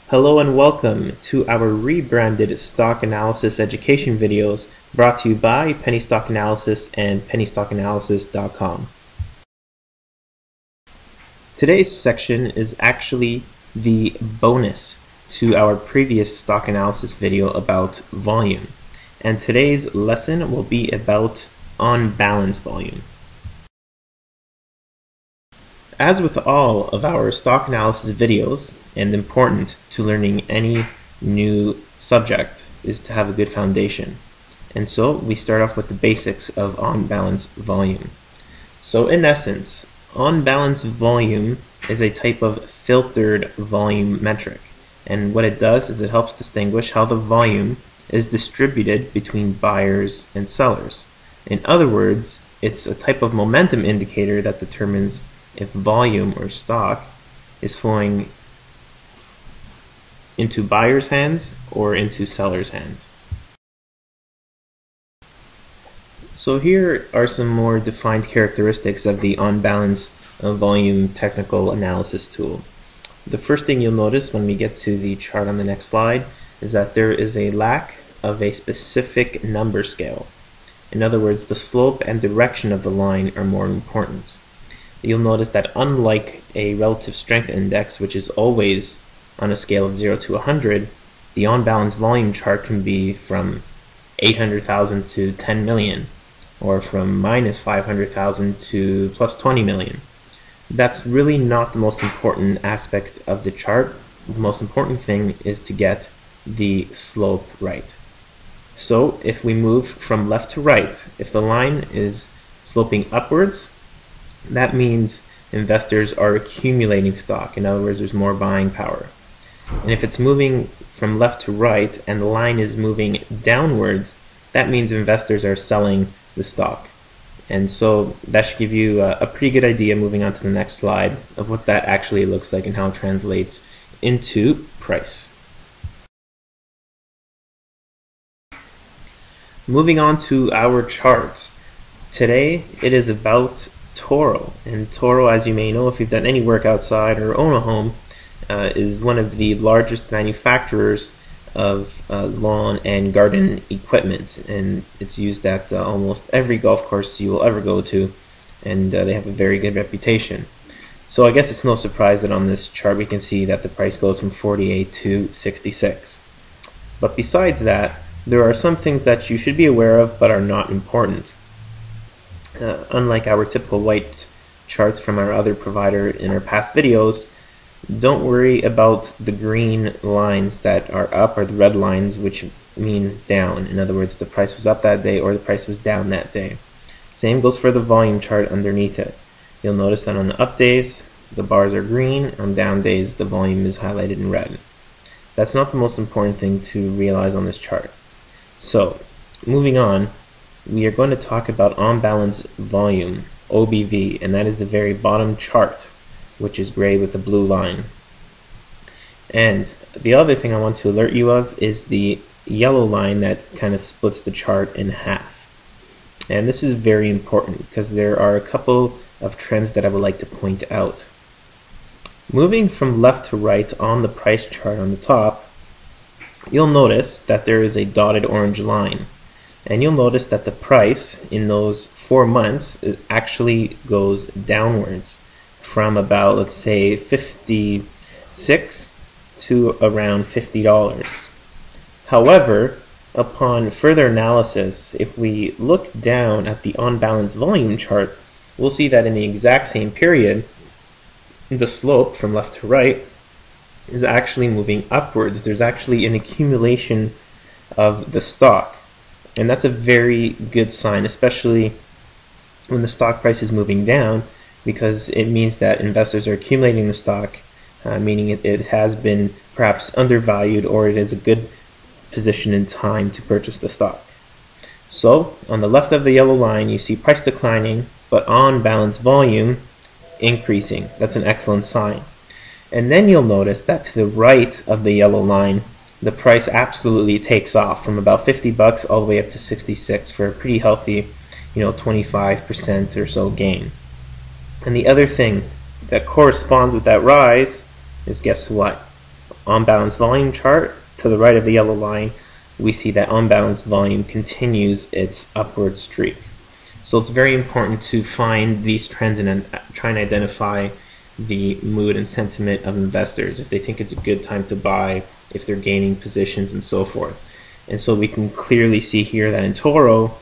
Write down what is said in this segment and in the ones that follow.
Hello and welcome to our rebranded stock analysis education videos brought to you by Penny Stock Analysis and PennyStockAnalysis.com. Today's section is actually the bonus to our previous stock analysis video about volume, and today's lesson will be about on-balance volume. As with all of our stock analysis videos, and important to learning any new subject, is to have a good foundation. And so we start off with the basics of on-balance volume. So in essence, on-balance volume is a type of filtered volume metric. And what it does is it helps distinguish how the volume is distributed between buyers and sellers. In other words, it's a type of momentum indicator that determines if volume or stock is flowing into buyers' hands or into sellers' hands. So here are some more defined characteristics of the on-balance volume technical analysis tool. The first thing you'll notice when we get to the chart on the next slide is that there is a lack of a specific number scale. In other words, the slope and direction of the line are more important. You'll notice that unlike a relative strength index, which is always on a scale of 0 to 100, the on-balance volume chart can be from 800,000 to 10 million, or from minus 500,000 to plus 20 million. That's really not the most important aspect of the chart. The most important thing is to get the slope right. So if we move from left to right, if the line is sloping upwards, that means investors are accumulating stock. In other words, there's more buying power. And if it's moving from left to right and the line is moving downwards, that means investors are selling the stock. And so that should give you a pretty good idea, moving on to the next slide, of what that actually looks like and how it translates into price. Moving on to our charts. Today it is about Toro. And Toro, as you may know if you've done any work outside or own a home, is one of the largest manufacturers of lawn and garden equipment, and it's used at almost every golf course you will ever go to, and they have a very good reputation. So I guess it's no surprise that on this chart we can see that the price goes from 48 to 66. But besides that, there are some things that you should be aware of but are not important. Unlike our typical white charts from our other provider in our past videos, don't worry about the green lines that are up or the red lines which mean down. In other words, the price was up that day or the price was down that day. Same goes for the volume chart underneath it. You'll notice that on the up days the bars are green, on down days the volume is highlighted in red. That's not the most important thing to realize on this chart. So moving on, we are going to talk about on-balance volume, OBV, and that is the very bottom chart, which is gray with the blue line. And the other thing I want to alert you of is the yellow line that kind of splits the chart in half. And this is very important because there are a couple of trends that I would like to point out. Moving from left to right on the price chart on the top, you'll notice that there is a dotted orange line. And you'll notice that the price in those 4 months actually goes downwards from about, let's say, 56 to around $50. However, upon further analysis, if we look down at the on-balance volume chart, we'll see that in the exact same period, the slope from left to right is actually moving upwards. There's actually an accumulation of the stock. And that's a very good sign, especially when the stock price is moving down, because it means that investors are accumulating the stock, meaning it has been perhaps undervalued or it is a good position in time to purchase the stock. So on the left of the yellow line you see price declining, but on-balance volume increasing. That's an excellent sign. And then you'll notice that to the right of the yellow line, the price absolutely takes off from about 50 bucks all the way up to 66 for a pretty healthy, 25% or so gain. And the other thing that corresponds with that rise is, guess what? on balance volume chart, to the right of the yellow line, we see that on balance volume continues its upward streak. So it's very important to find these trends and try and identify the mood and sentiment of investors, if they think it's a good time to buy, if they're gaining positions, and so forth. And so we can clearly see here that in Toro,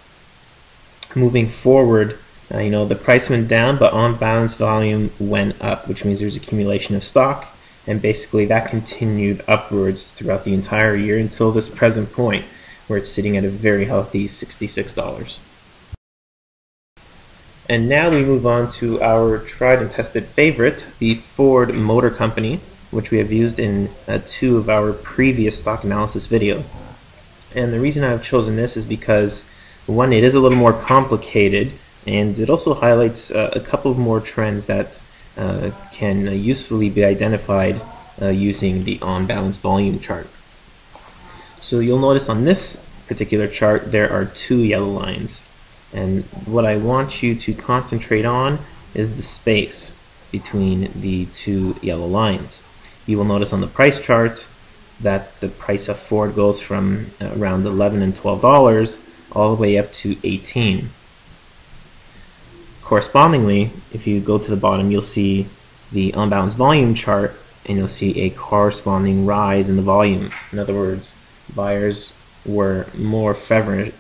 moving forward, the price went down, but on balance volume went up, which means there's accumulation of stock, and basically that continued upwards throughout the entire year until this present point, where it's sitting at a very healthy $66. And now we move on to our tried and tested favorite, the Ford Motor Company, which we have used in 2 of our previous stock analysis video. And the reason I've chosen this is because, one, it is a little more complicated, and it also highlights a couple of more trends that can usefully be identified using the on-balance volume chart. So you'll notice on this particular chart there are 2 yellow lines, and what I want you to concentrate on is the space between the 2 yellow lines. You will notice on the price chart that the price of Ford goes from around $11 and $12 all the way up to $18. Correspondingly, if you go to the bottom, you'll see the on-balance volume chart, and you'll see a corresponding rise in the volume. In other words, buyers were more feverish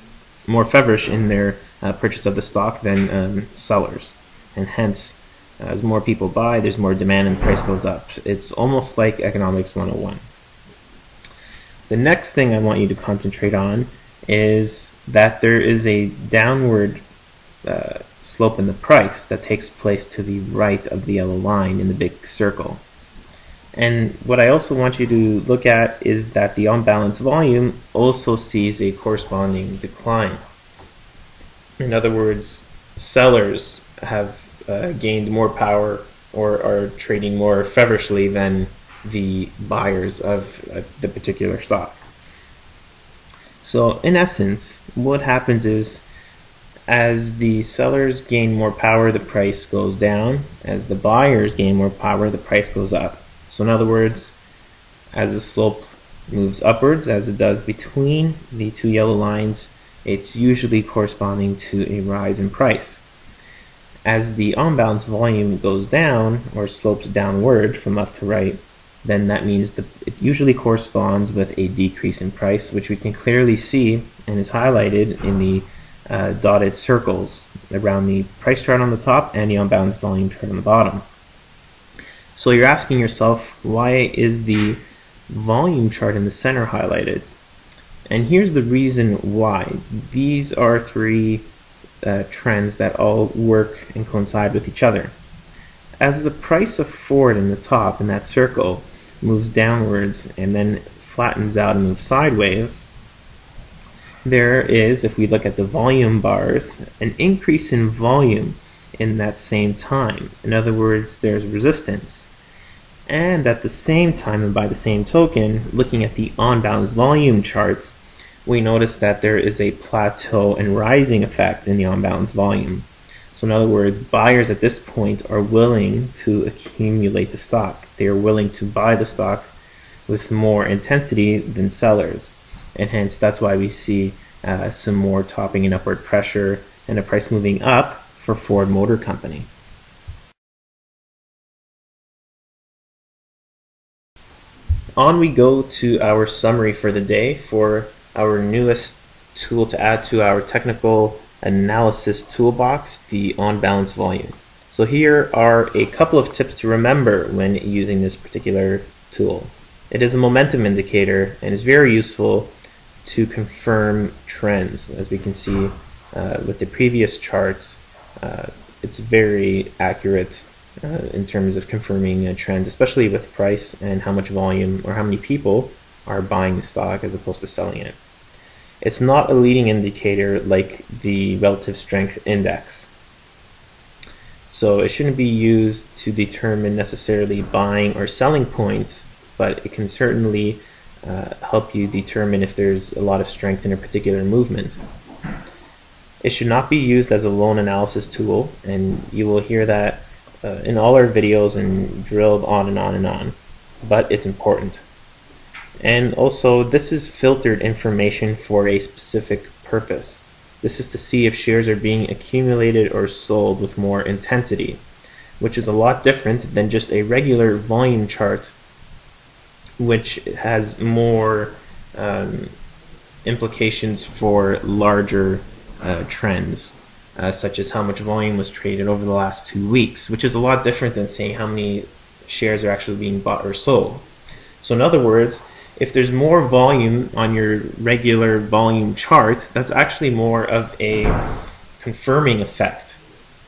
in their purchase of the stock than sellers, and hence, as more people buy, there's more demand and the price goes up. It's almost like economics 101. The next thing I want you to concentrate on is that there is a downward slope in the price that takes place to the right of the yellow line in the big circle. And what I also want you to look at is that the on-balance volume also sees a corresponding decline. In other words, sellers have gained more power or are trading more feverishly than the buyers of the particular stock. So in essence, what happens is, as the sellers gain more power, the price goes down. As the buyers gain more power, the price goes up. So in other words, as the slope moves upwards, as it does between the 2 yellow lines, it's usually corresponding to a rise in price. As the on-balance volume goes down, or slopes downward from left to right, then that means it usually corresponds with a decrease in price, which we can clearly see and is highlighted in the dotted circles around the price chart on the top and the on-balance volume chart on the bottom. So you're asking yourself, why is the volume chart in the center highlighted? And here's the reason why. These are 3 trends that all work and coincide with each other. As the price of Ford in the top in that circle moves downwards and then flattens out and moves sideways, there is, if we look at the volume bars, an increase in volume in that same time. In other words, there's resistance. And at the same time, and by the same token, looking at the on-balance volume charts, we notice that there is a plateau and rising effect in the on-balance volume. So in other words, buyers at this point are willing to accumulate the stock. They are willing to buy the stock with more intensity than sellers. And hence, that's why we see some more topping and upward pressure and a price moving up for Ford Motor Company. On we go to our summary for the day for our newest tool to add to our technical analysis toolbox, the on-balance volume. So here are a couple of tips to remember when using this particular tool. It is a momentum indicator and is very useful to confirm trends. As we can see with the previous charts, it's very accurate in terms of confirming trends, especially with price and how much volume or how many people are buying the stock as opposed to selling it. It's not a leading indicator like the relative strength index. So it shouldn't be used to determine necessarily buying or selling points, but it can certainly help you determine if there's a lot of strength in a particular movement. It should not be used as a lone analysis tool, and you will hear that in all our videos and drilled on and on and on, but it's important. And also, this is filtered information for a specific purpose. This is to see if shares are being accumulated or sold with more intensity, which is a lot different than just a regular volume chart, which has more implications for larger trends, such as how much volume was traded over the last 2 weeks, which is a lot different than saying how many shares are actually being bought or sold. So in other words, if there's more volume on your regular volume chart, that's actually more of a confirming effect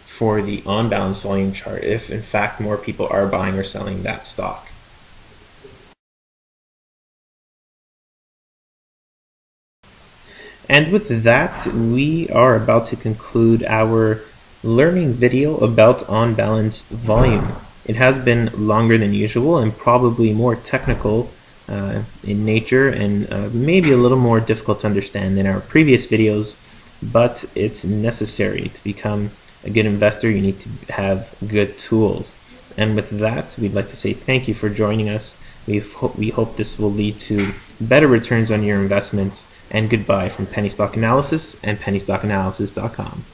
for the on-balance volume chart, if in fact more people are buying or selling that stock. And with that, we are about to conclude our learning video about on-balance volume. It has been longer than usual and probably more technical in nature, and maybe a little more difficult to understand than our previous videos, but it's necessary. To become a good investor, you need to have good tools. And with that, we'd like to say thank you for joining us. We hope this will lead to better returns on your investments, and goodbye from Penny Stock Analysis and PennyStockAnalysis.com.